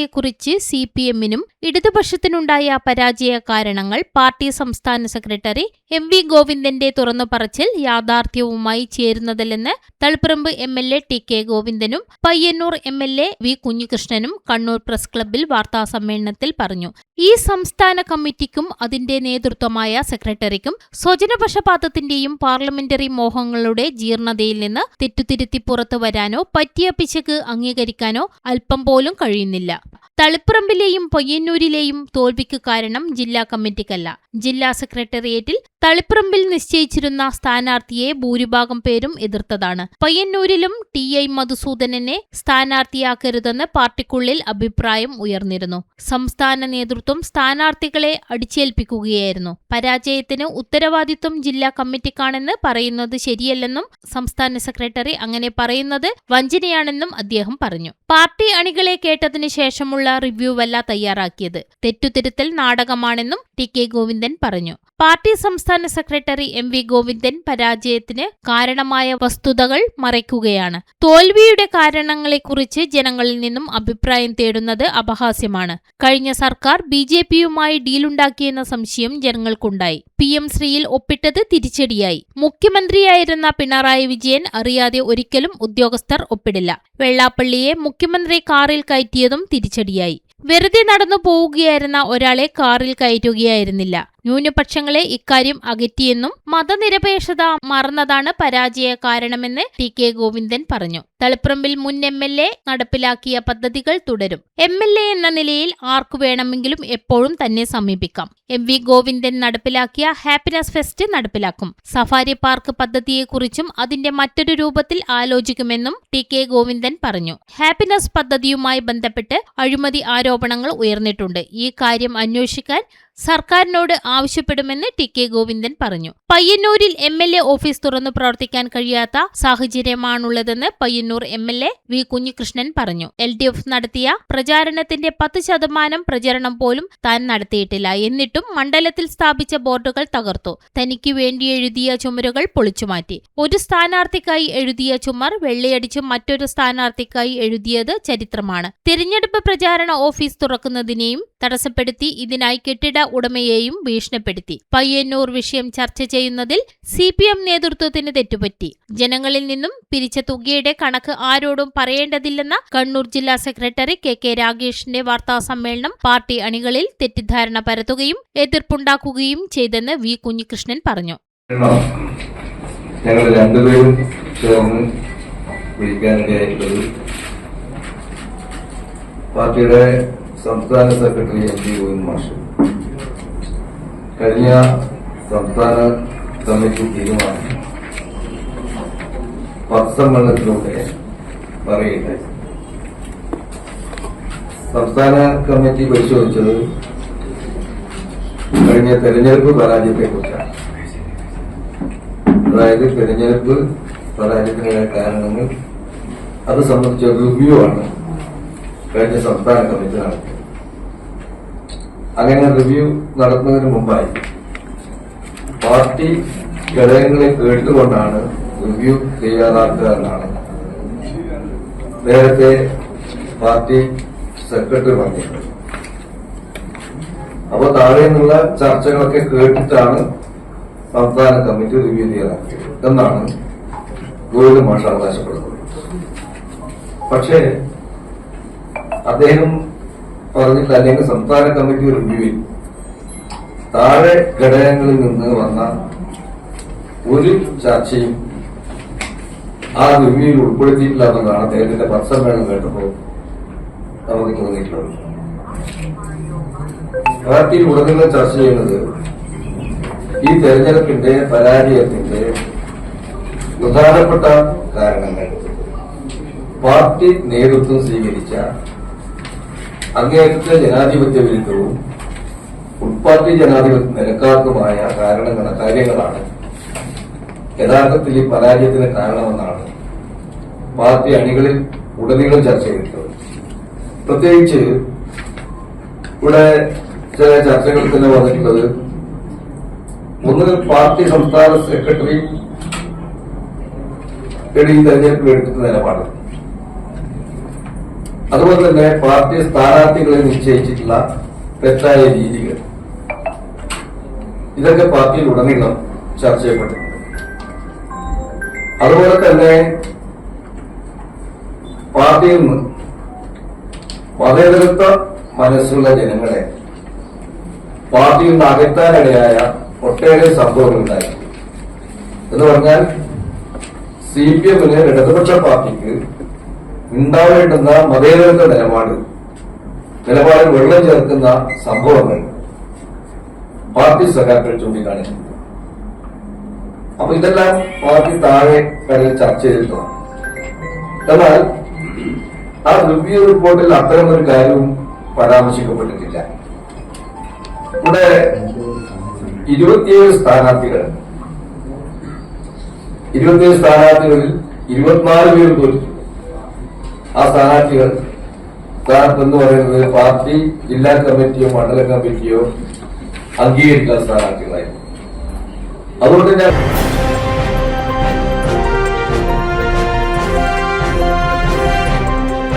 പരാജയത്തെക്കുറിച്ച് CPM-നും ഇടതുപക്ഷത്തിനുണ്ടായ പരാജയ കാരണങ്ങൾ പാർട്ടി സംസ്ഥാന സെക്രട്ടറി MV ഗോവിന്ദന്റെ തുറന്നുപറച്ചിൽ യാഥാർത്ഥ്യവുമായി ചേരുന്നതല്ലെന്ന് തളിപ്പറമ്പ് MLA TK ഗോവിന്ദനും പയ്യന്നൂർ MLA V കുഞ്ഞികൃഷ്ണനും കണ്ണൂർ പ്രസ് ക്ലബ്ബിൽ വാർത്താസമ്മേളനത്തിൽ പറഞ്ഞു. ഈ സംസ്ഥാന കമ്മിറ്റിക്കും അതിന്റെ നേതൃത്വമായ സെക്രട്ടറിക്കും സ്വജനപക്ഷപാതത്തിന്റെയും പാർലമെന്ററി മോഹങ്ങളുടെ ജീർണതയിൽ നിന്ന് തെറ്റുതിരുത്തി പുറത്തു വരാനോ പറ്റിയ പിശക് അംഗീകരിക്കാനോ അല്പം പോലും കഴിയുന്നില്ല. തളിപ്പറമ്പിലെയും പയ്യന്നൂരിലെയും തോൽവിക്ക് കാരണം ജില്ലാ കമ്മിറ്റിക്കല്ല. ജില്ലാ സെക്രട്ടേറിയറ്റിൽ തളിപ്പറമ്പിൽ നിശ്ചയിച്ചിരുന്ന സ്ഥാനാർത്ഥിയെ ഭൂരിഭാഗം പേരും എതിർത്തതാണ്. പയ്യന്നൂരിലും TI മധുസൂദനനെ സ്ഥാനാർത്ഥിയാക്കരുതെന്ന് പാർട്ടിക്കുള്ളിൽ അഭിപ്രായം ഉയർന്നിരുന്നു. സംസ്ഥാന നേതൃത്വം സ്ഥാനാർത്ഥികളെ അടിച്ചേൽപ്പിക്കുകയായിരുന്നു. പരാജയത്തിന് ഉത്തരവാദിത്വം ജില്ലാ കമ്മിറ്റിക്കാണെന്ന് പറയുന്നത് ശരിയല്ലെന്നും സംസ്ഥാന സെക്രട്ടറി അങ്ങനെ പറയുന്നത് വഞ്ചനയാണെന്നും അദ്ദേഹം പറഞ്ഞു. പാർട്ടി അണികളെ കേട്ടതിനു ശേഷമുള്ള റിവ്യൂവല്ല തയ്യാറാക്കിയത്. തെറ്റുതിരുത്തൽ നാടകമാണെന്നും TK ഗോവിന്ദൻ പറഞ്ഞു. പാർട്ടി സംസ്ഥാന സെക്രട്ടറി MV ഗോവിന്ദൻ പരാജയത്തിന് കാരണമായ വസ്തുതകൾ മറയ്ക്കുകയാണ്. തോൽവിയുടെ കാരണങ്ങളെക്കുറിച്ച് ജനങ്ങളിൽ നിന്നും അഭിപ്രായം തേടുന്നത് അപഹാസ്യമാണ്. കഴിഞ്ഞ സർക്കാർ BJP-യുമായി ഡീലുണ്ടാക്കിയെന്ന സംശയം ജനങ്ങൾക്കുണ്ടായി. PM ശ്രീയിൽ ഒപ്പിട്ടത് തിരിച്ചടിയായി. മുഖ്യമന്ത്രിയായിരുന്ന പിണറായി വിജയൻ അറിയാതെ ഒരിക്കലും ഉദ്യോഗസ്ഥർ ഒപ്പിടില്ല. വെള്ളാപ്പള്ളിയെ മുഖ്യമന്ത്രി കാറിൽ കയറ്റിയതും തിരിച്ചടിയായി. വെറുതെ നടന്നു പോവുകയായിരുന്ന ഒരാളെ കാറിൽ കയറ്റുകയായിരുന്നില്ല. ന്യൂനപക്ഷങ്ങളെ ഇക്കാര്യം അകറ്റിയെന്നും മതനിരപേക്ഷത മറന്നതാണ് പരാജയ കാരണമെന്ന് TK ഗോവിന്ദൻ പറഞ്ഞു. തളിപ്പറമ്പിൽ മുൻ MLA നടപ്പിലാക്കിയ പദ്ധതികൾ തുടരും. MLA എന്ന നിലയിൽ ആർക്കു വേണമെങ്കിലും എപ്പോഴും തന്നെ സമീപിക്കാം. MV ഗോവിന്ദൻ നടപ്പിലാക്കിയ ഹാപ്പിനെസ് ഫെസ്റ്റ് നടപ്പിലാക്കും. സഫാരി പാർക്ക് പദ്ധതിയെക്കുറിച്ചും അതിന്റെ മറ്റൊരു രൂപത്തിൽ ആലോചിക്കുമെന്നും TK ഗോവിന്ദൻ പറഞ്ഞു. ഹാപ്പിനെസ് പദ്ധതിയുമായി ബന്ധപ്പെട്ട് അഴിമതി ആരോപണങ്ങൾ ഉയർന്നിട്ടുണ്ട്. ഈ കാര്യം അന്വേഷിക്കാൻ സർക്കാരിനോട് ആവശ്യപ്പെടുമെന്ന് TK ഗോവിന്ദൻ പറഞ്ഞു. പയ്യന്നൂരിൽ MLA ഓഫീസ് തുറന്നു പ്രവർത്തിക്കാൻ കഴിയാത്ത സാഹചര്യമാണുള്ളതെന്ന് പയ്യന്നൂർ MLA V കുഞ്ഞികൃഷ്ണൻ പറഞ്ഞു. LDF നടത്തിയ പ്രചാരണത്തിന്റെ 10% പ്രചരണം പോലും താൻ നടത്തിയിട്ടില്ല. എന്നിട്ടും മണ്ഡലത്തിൽ സ്ഥാപിച്ച ബോർഡുകൾ തകർത്തു. തനിക്ക് വേണ്ടി എഴുതിയ ചുമരുകൾ പൊളിച്ചുമാറ്റി. ഒരു സ്ഥാനാർത്ഥിക്കായി എഴുതിയ ചുമർ വെള്ളയടിച്ച് മറ്റൊരു സ്ഥാനാർത്ഥിക്കായി എഴുതിയത് ചരിത്രമാണ്. തിരഞ്ഞെടുപ്പ് പ്രചാരണ ഓഫീസ് തുറക്കുന്നതിനെയും തടസ്സപ്പെടുത്തി ഇതിനായി കെട്ടിട ഉടമയെയും ഭീഷണിപ്പെടുത്തി. പയ്യന്നൂർ വിഷയം ചർച്ച ചെയ്യുന്നതിൽ CPM നേതൃത്വത്തിന് തെറ്റുപറ്റി. ജനങ്ങളിൽ നിന്നും പിരിച്ച തുകയുടെ കണക്ക് ആരോടും പറയേണ്ടതില്ലെന്ന കണ്ണൂർ ജില്ലാ സെക്രട്ടറി KK രാഗേഷിന്റെ വാർത്താസമ്മേളനം പാർട്ടി അണികളിൽ തെറ്റിദ്ധാരണ പരത്തുകയും എതിർപ്പുണ്ടാക്കുകയും ചെയ്തെന്ന് V കുഞ്ഞികൃഷ്ണൻ പറഞ്ഞു. ഞങ്ങൾ രണ്ടുപേരും ചേർന്ന് വിളിക്കാനിടയായിട്ടുള്ളത് പാർട്ടിയുടെ സംസ്ഥാന സെക്രട്ടറി MV ഗോവിന്ദൻ മാഷ് കഴിഞ്ഞ സംസ്ഥാന കമ്മിറ്റി തീരുമാനം പത്രസമ്മേളനത്തിലൂടെ പറയുകയുണ്ടായി. സംസ്ഥാന കമ്മിറ്റി പരിശോധിച്ചത് കഴിഞ്ഞ തെരഞ്ഞെടുപ്പ് പരാജയത്തെക്കുറിച്ചാണ്. അതായത് തെരഞ്ഞെടുപ്പ് പരാജയത്തിനുള്ള കാരണങ്ങൾ അത് സംബന്ധിച്ച റിവ്യൂ ആണ് കഴിഞ്ഞ സംസ്ഥാന കമ്മിറ്റി നടത്തിയത്. അങ്ങനെ റിവ്യൂ നടത്തുന്നതിന് മുമ്പായി പാർട്ടി ഘടകങ്ങളെ കേട്ടുകൊണ്ടാണ് റിവ്യൂ തയ്യാറാക്കുക എന്നാണ് നേരത്തെ പാർട്ടി സെക്രട്ടറി പറഞ്ഞത്. അപ്പോൾ താഴെ നിന്നുള്ള ചർച്ചകളൊക്കെ കേട്ടിട്ടാണ് സംസ്ഥാന കമ്മിറ്റി റിവ്യൂ തയ്യാറാക്കിയത് എന്നാണ് ഗോവിന്ദൻ മാഷ് അവകാശപ്പെടുന്നത്. പക്ഷേ അദ്ദേഹം പറഞ്ഞിട്ട് അല്ലെങ്കിൽ സംസ്ഥാന കമ്മിറ്റി റിവ്യൂവിൽ താഴെ ഘടകങ്ങളിൽ നിന്ന് വന്ന ഒരു ചർച്ചയും ആ റിവ്യൂവിൽ ഉൾപ്പെടുത്തിയിട്ടില്ല എന്നതാണ് അദ്ദേഹത്തിന്റെ പത്രസമ്മേളനം കേട്ടപ്പോൾ നമുക്ക് തോന്നിയിട്ടുള്ളത്. പാർട്ടിയിൽ ഉടനീളം ചർച്ച ചെയ്യുന്നത് ഈ തെരഞ്ഞെടുപ്പിന്റെ പരാജയത്തിന്റെ പ്രധാനപ്പെട്ട കാരണങ്ങൾ പാർട്ടി നേതൃത്വം സ്വീകരിച്ച അങ്ങേയറ്റത്തെ ജനാധിപത്യ വിരുദ്ധവും ഉൾപാർട്ടി ജനാധിപത്യം നിരക്കാത്തതുമായ കാര്യങ്ങളാണ് യഥാർത്ഥത്തിൽ ഈ പരാജയത്തിന് കാരണമെന്നാണ് പാർട്ടി അണികളിൽ ഉടനീളം ചർച്ച ചെയ്തിട്ടുള്ളത്. പ്രത്യേകിച്ച് ഇവിടെ ചില ചർച്ചകൾ തന്നെ വന്നിട്ടുള്ളത് ഒന്ന് പാർട്ടി സംസ്ഥാന സെക്രട്ടറി ഈ തെരഞ്ഞെടുപ്പിൽ എടുക്കുന്ന നിലപാട് അതുപോലെ തന്നെ പാർട്ടി സ്ഥാനാർത്ഥികളെ നിശ്ചയിച്ചിട്ടുള്ള തെറ്റായ രീതികൾ, ഇതൊക്കെ പാർട്ടിയിൽ ഉടനീളം ചർച്ച ചെയ്യപ്പെട്ടിട്ടുണ്ട്. അതുപോലെ തന്നെ പാർട്ടിയിൽ നിന്ന് മതേതരത്വ മനസ്സുള്ള ജനങ്ങളെ പാർട്ടിയിൽ നിന്ന് അകറ്റാനിടയായ ഒട്ടേറെ സംഭവങ്ങൾ ഉണ്ടായി. എന്ന് പറഞ്ഞാൽ CPM-ന് ഇടതുപക്ഷ പാർട്ടിക്ക് ഉണ്ടാവേണ്ടുന്ന മതേതരത്വ നിലപാടിൽ വെള്ളം ചേർക്കുന്ന സംഭവങ്ങൾ പാർട്ടി സഖാക്കൾ ചൂണ്ടിക്കാണിച്ചു. അപ്പൊ ഇതെല്ലാം പാർട്ടി താഴെ കടയിൽ ചർച്ച ചെയ്തിട്ടുണ്ട്. എന്നാൽ ആ റിവ്യൂ റിപ്പോർട്ടിൽ അത്തരമൊരു കാര്യവും പരാമർശിക്കപ്പെട്ടിട്ടില്ല. ഇവിടെ 27 സ്ഥാനാർത്ഥികളിൽ 24 പേര് തോറ്റു. ആ സ്ഥാനാർത്ഥികൾ സ്ഥാനത്തെന്ന് പറയുന്നത് പാർട്ടി ജില്ലാ കമ്മിറ്റിയോ മണ്ഡലം കമ്മിറ്റിയോ അംഗീകരിക്കുന്ന സ്ഥാനാർത്ഥികളായിരുന്നു. അതുകൊണ്ട് ഞാൻ